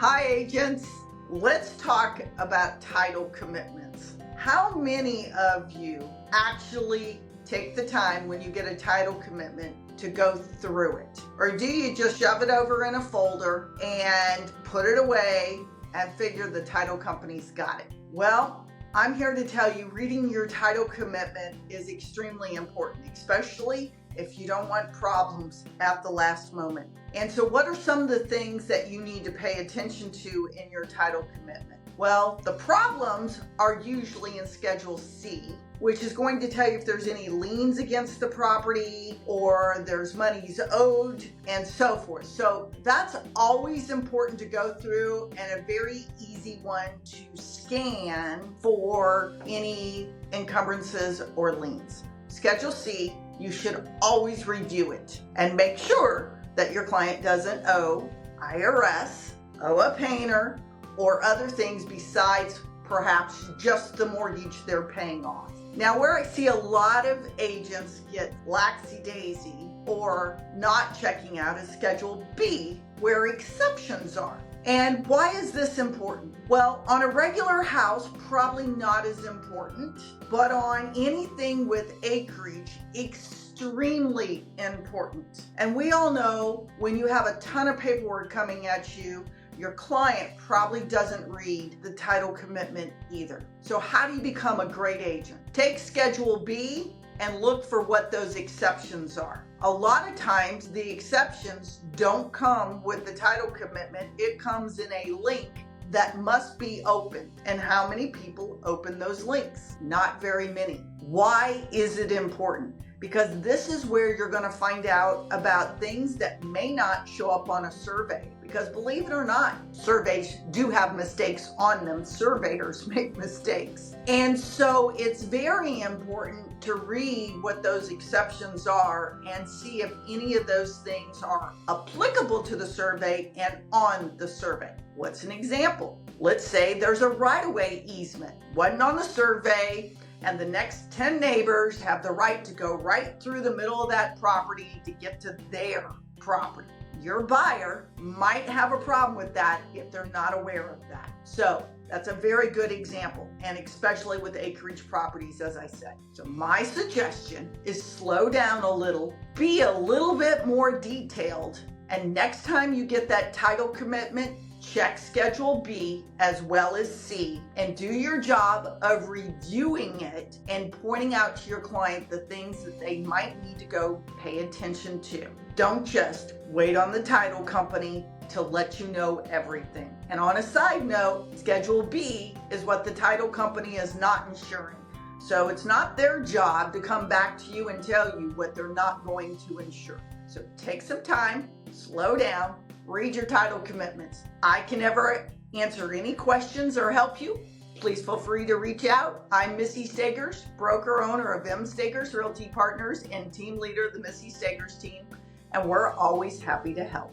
Hi agents, let's talk about title commitments. How many of you actually take the time when you get a title commitment to go through it? Or do you just shove it over in a folder and put it away and figure the title company's got it? Well, I'm here to tell you reading your title commitment is extremely important, especially if you don't want problems at the last moment. And so what are some of the things that you need to pay attention to in your title commitment? Well, the problems are usually in Schedule C, which is going to tell you if there's any liens against the property or there's monies owed and so forth. So that's always important to go through and a very easy one to scan for any encumbrances or liens. Schedule C, you should always review it and make sure that your client doesn't owe IRS, owe a painter, or other things besides perhaps just the mortgage they're paying off. Now, where I see a lot of agents get laxy-daisy or not checking out is Schedule B, where exceptions are. And why is this important? Well, on a regular house, probably not as important, but on anything with acreage, extremely important. And we all know when you have a ton of paperwork coming at you, your client probably doesn't read the title commitment either. So how do you become a great agent? Take Schedule B and look for what those exceptions are. A lot of times the exceptions don't come with the title commitment. It comes in a link that must be opened. And how many people open those links? Not very many. Why is it important? Because this is where you're going to find out about things that may not show up on a survey. Because believe it or not, surveys do have mistakes on them. Surveyors make mistakes. And so it's very important to read what those exceptions are and see if any of those things are applicable to the survey and on the survey. What's an example? Let's say there's a right-of-way easement. Wasn't on the survey, and the next 10 neighbors have the right to go right through the middle of that property to get to their property. Your buyer might have a problem with that if they're not aware of that. So that's a very good example, and especially with acreage properties, as I said. So my suggestion is slow down a little, be a little bit more detailed, and next time you get that title commitment, check Schedule B as well as C and do your job of reviewing it and pointing out to your client the things that they might need to go pay attention to. Don't just wait on the title company to let you know everything. And on a side note, Schedule B is what the title company is not insuring. So it's not their job to come back to you and tell you what they're not going to insure. So take some time, slow down, read your title commitments. I can never answer any questions or help you. Please feel free to reach out. I'm Missy Stegers, broker owner of M. Stegers Realty Partners and team leader of the Missy Stegers team, and we're always happy to help.